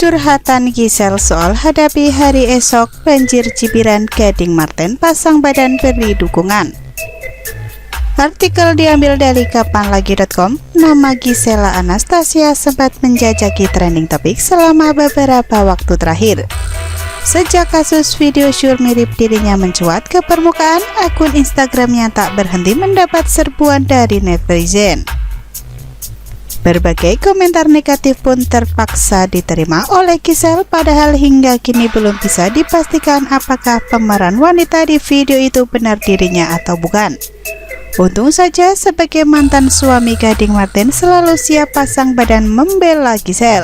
Curhatan Gisel soal hadapi hari esok banjir cibiran Gading Marten pasang badan beri dukungan. Artikel diambil dari kapanlagi.com. Nama Gisela Anastasia sempat menjajaki trending topik selama beberapa waktu terakhir. Sejak kasus video syur mirip dirinya mencuat ke permukaan, akun Instagramnya tak berhenti mendapat serbuan dari netizen. Berbagai komentar negatif pun terpaksa diterima oleh Gisel, padahal hingga kini belum bisa dipastikan apakah pemeran wanita di video itu benar dirinya atau bukan. Untung saja sebagai mantan suami Gading Marten selalu siap pasang badan membela Gisel.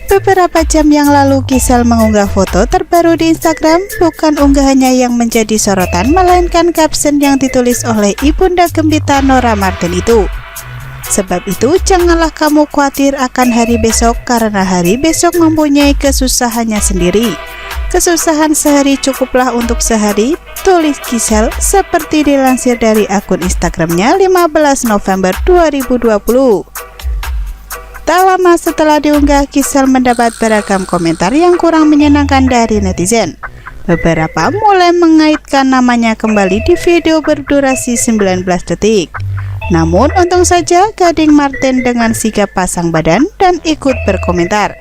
Beberapa jam yang lalu Gisel mengunggah foto terbaru di Instagram. Bukan unggahannya yang menjadi sorotan, melainkan caption yang ditulis oleh ibunda gembita Nora Marten itu. Sebab itu janganlah kamu khawatir akan hari besok, karena hari besok mempunyai kesusahannya sendiri. Kesusahan sehari cukuplah untuk sehari, tulis Gisel seperti dilansir dari akun Instagramnya 15 November 2020. Tak lama setelah diunggah, Gisel mendapat beragam komentar yang kurang menyenangkan dari netizen. Beberapa mulai mengaitkan namanya kembali di video berdurasi 19 detik. Namun untung saja Gading Marten dengan sigap pasang badan dan ikut berkomentar.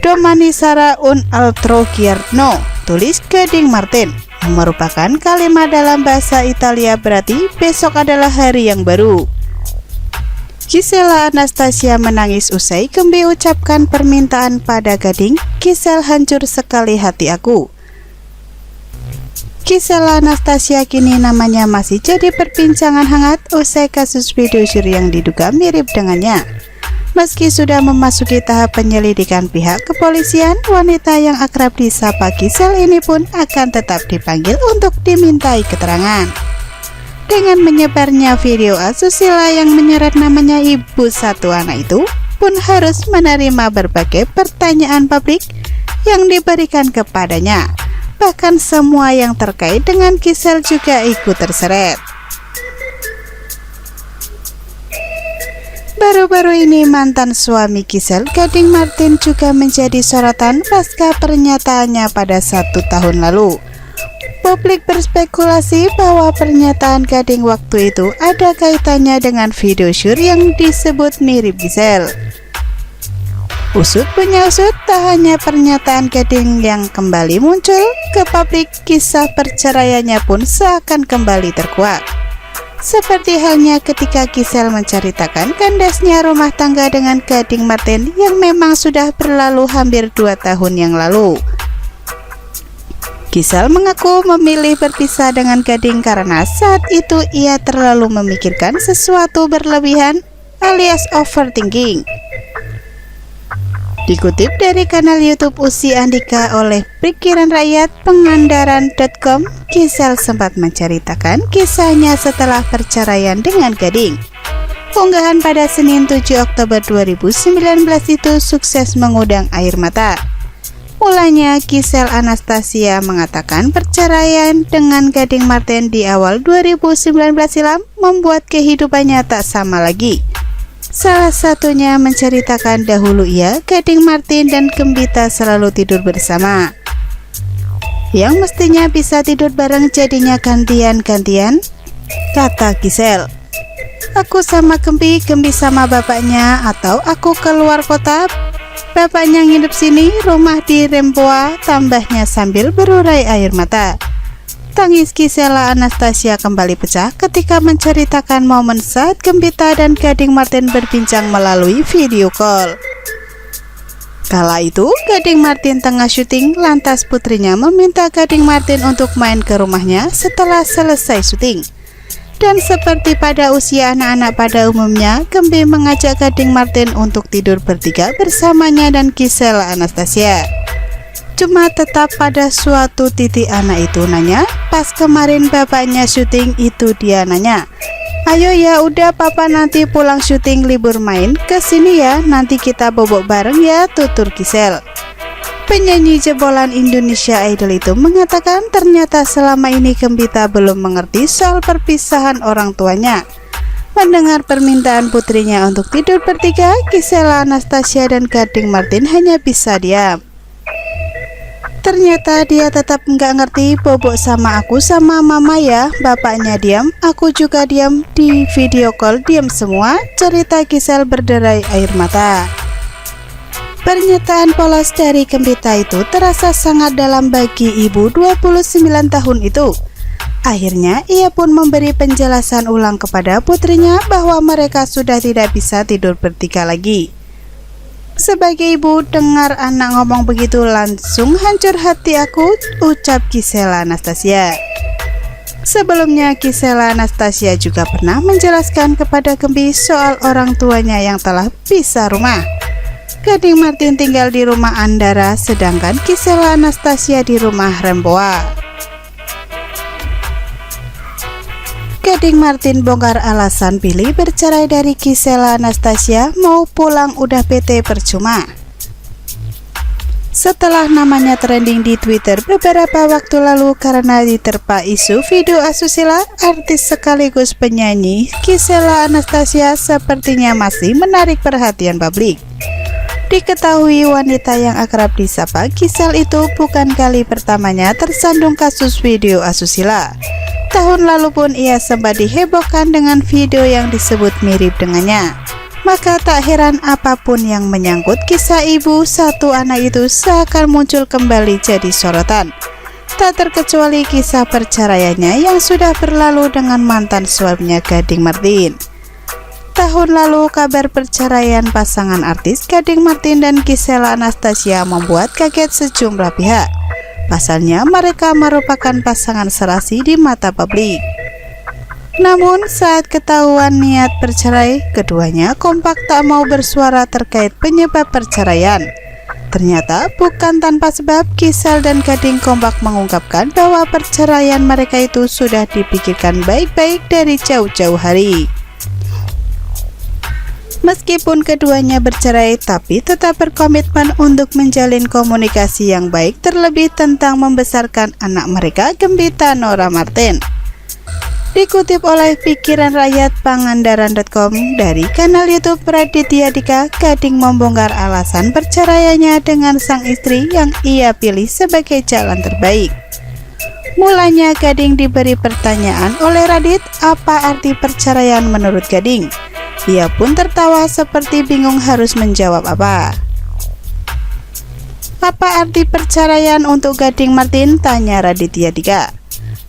Domani Sara un altro giorno, tulis Gading Marten, yang merupakan kalimat dalam bahasa Italia berarti besok adalah hari yang baru. Gisela Anastasia menangis usai Gembi ucapkan permintaan pada Gading. Gisel, hancur sekali hati aku. Gisela Anastasia kini namanya masih jadi perbincangan hangat usai kasus video syur yang diduga mirip dengannya. Meski sudah memasuki tahap penyelidikan pihak kepolisian, wanita yang akrab disapa Gisel ini pun akan tetap dipanggil untuk dimintai keterangan. Dengan menyebarnya video asusila yang menyeret namanya ibu satu anak itu pun harus menerima berbagai pertanyaan publik yang diberikan kepadanya. Bahkan semua yang terkait dengan Gisel juga ikut terseret. Baru-baru ini mantan suami Gisel, Gading Marten, juga menjadi sorotan pasca pernyataannya pada 1 tahun lalu. Publik berspekulasi bahwa pernyataan Gading waktu itu ada kaitannya dengan video syur yang disebut mirip Gisel. Usut punya usut, tak hanya pernyataan Gading yang kembali muncul ke publik, kisah perceraiannya pun seakan kembali terkuak. Seperti halnya ketika Gisel menceritakan kandasnya rumah tangga dengan Gading Marten yang memang sudah berlalu hampir 2 tahun yang lalu. Gisel mengaku memilih berpisah dengan Gading karena saat itu ia terlalu memikirkan sesuatu berlebihan alias overthinking. Dikutip dari kanal YouTube Usi Andika oleh Pikiran Rakyat Pengandaran.com, Gisel sempat menceritakan kisahnya setelah perceraian dengan Gading. Unggahan pada Senin 7 Oktober 2019 itu sukses mengundang air mata. Mulanya Gisel Anastasia mengatakan perceraian dengan Gading Marten di awal 2019 silam membuat kehidupannya tak sama lagi. Salah satunya menceritakan dahulu ia, Gading Marten dan Gembita selalu tidur bersama. Yang mestinya bisa tidur bareng jadinya gantian-gantian, kata Gisel. Aku sama Gembi, Gembi sama bapaknya, atau aku keluar kota, bapaknya nginep sini, rumah di Rempoa, tambahnya sambil berurai air mata. Tangis Gisela Anastasia kembali pecah ketika menceritakan momen saat Gembita dan Gading Marten berbincang melalui video call. Kala itu Gading Marten tengah syuting, lantas putrinya meminta Gading Marten untuk main ke rumahnya setelah selesai syuting. Dan seperti pada usia anak-anak pada umumnya, Gembi mengajak Gading Marten untuk tidur bertiga bersamanya dan Gisela Anastasia. Cuma tetap pada suatu titik anak itu nanya, pas kemarin bapaknya syuting itu dia nanya, ayo ya udah papa nanti pulang syuting libur main ke sini ya, nanti kita bobok bareng ya, tutur Gisel. Penyanyi jebolan Indonesia Idol itu mengatakan ternyata selama ini Gembita belum mengerti soal perpisahan orang tuanya. Mendengar permintaan putrinya untuk tidur bertiga, Gisela Anastasia dan Gading Martin hanya bisa diam. Ternyata dia tetap nggak ngerti bobok sama aku sama mama ya. Bapaknya diam, aku juga diam. Di video call diam semua, cerita Gisel berderai air mata. Pernyataan polos dari Gembita itu terasa sangat dalam bagi ibu 29 tahun itu. Akhirnya ia pun memberi penjelasan ulang kepada putrinya bahwa mereka sudah tidak bisa tidur bertiga lagi. Sebagai ibu, dengar anak ngomong begitu langsung hancur hati aku, ucap Gisela Anastasia. Sebelumnya Gisela Anastasia juga pernah menjelaskan kepada Gembi soal orang tuanya yang telah pisah rumah. Gading Martin tinggal di rumah Andara, sedangkan Gisela Anastasia di rumah Remboa. Gading Martin bongkar alasan Billy bercerai dari Gisela Anastasia, mau pulang udah PT percuma. Setelah namanya trending di Twitter beberapa waktu lalu karena diterpa isu video asusila, artis sekaligus penyanyi Gisela Anastasia sepertinya masih menarik perhatian publik. Diketahui wanita yang akrab disapa Gisel itu bukan kali pertamanya tersandung kasus video asusila. Tahun lalu pun ia sempat dihebohkan dengan video yang disebut mirip dengannya. Maka tak heran apapun yang menyangkut kisah ibu satu anak itu seakan muncul kembali jadi sorotan. Tak terkecuali kisah perceraiannya yang sudah berlalu dengan mantan suaminya Gading Martin. Tahun lalu kabar perceraian pasangan artis Gading Martin dan Gisela Anastasia membuat kaget sejumlah pihak. Pasalnya mereka merupakan pasangan serasi di mata publik. Namun saat ketahuan niat bercerai, keduanya kompak tak mau bersuara terkait penyebab perceraian. Ternyata bukan tanpa sebab Gisel dan Gading kompak mengungkapkan bahwa perceraian mereka itu sudah dipikirkan baik-baik dari jauh-jauh hari. Meskipun keduanya bercerai, tapi tetap berkomitmen untuk menjalin komunikasi yang baik, terlebih tentang membesarkan anak mereka, Gembita Nora Martin. Dikutip oleh Pikiran Rakyat Pangandaran.com dari kanal YouTube Raditya Dika, Gading membongkar alasan perceraiannya dengan sang istri yang ia pilih sebagai jalan terbaik. Mulanya Gading diberi pertanyaan oleh Radit, apa arti perceraian menurut Gading? Ia pun tertawa seperti bingung harus menjawab apa. Apa arti perceraian untuk Gading Martin? Tanya Raditya Dika.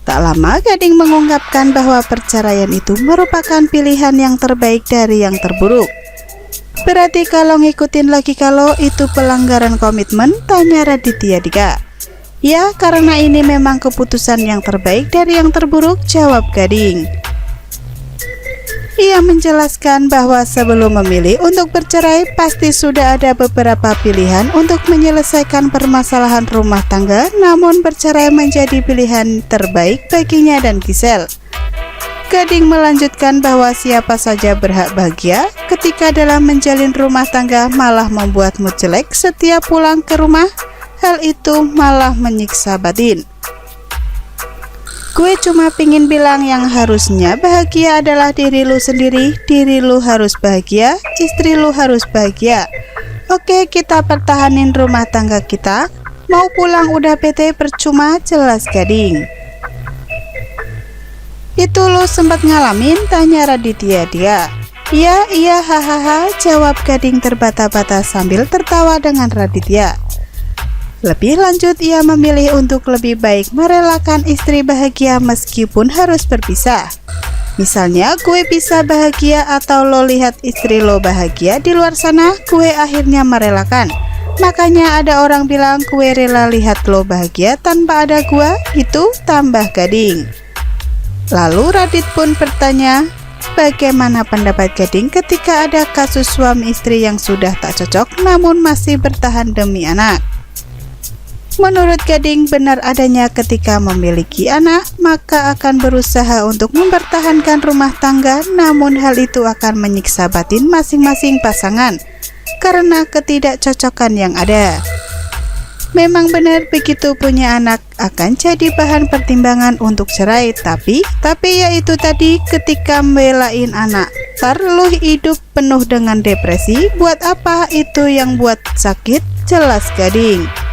Tak lama Gading mengungkapkan bahwa perceraian itu merupakan pilihan yang terbaik dari yang terburuk. Berarti kalau ngikutin logika lo itu pelanggaran komitmen? Tanya Raditya Dika. Ya, karena ini memang keputusan yang terbaik dari yang terburuk, jawab Gading. Ia menjelaskan bahwa sebelum memilih untuk bercerai, pasti sudah ada beberapa pilihan untuk menyelesaikan permasalahan rumah tangga, namun bercerai menjadi pilihan terbaik baginya dan Gisel. Gading melanjutkan bahwa siapa saja berhak bahagia ketika dalam menjalin rumah tangga, malah membuat mood jelek setiap pulang ke rumah, hal itu malah menyiksa batin. Gue cuma pingin bilang yang harusnya bahagia adalah diri lu sendiri. Diri lu harus bahagia, istri lu harus bahagia. Oke, kita pertahanin rumah tangga kita. Mau pulang udah PT percuma, jelas Gading. Itu lu sempat ngalamin? Tanya Raditya dia. Iya, hahaha, jawab Gading terbata-bata sambil tertawa dengan Raditya. Lebih lanjut, ia memilih untuk lebih baik merelakan istri bahagia meskipun harus berpisah. Misalnya, gue bisa bahagia atau lo lihat istri lo bahagia di luar sana, gue akhirnya merelakan. Makanya ada orang bilang gue rela lihat lo bahagia tanpa ada gue, itu tambah Gading. Lalu Radit pun bertanya, bagaimana pendapat Gading ketika ada kasus suami istri yang sudah tak cocok namun masih bertahan demi anak? Menurut Gading, benar adanya ketika memiliki anak, maka akan berusaha untuk mempertahankan rumah tangga, namun hal itu akan menyiksa batin masing-masing pasangan karena ketidakcocokan yang ada. Memang benar begitu punya anak akan jadi bahan pertimbangan untuk cerai, tapi ya itu tadi, ketika membelain anak perlu hidup penuh dengan depresi, buat apa itu yang buat sakit? Jelas Gading.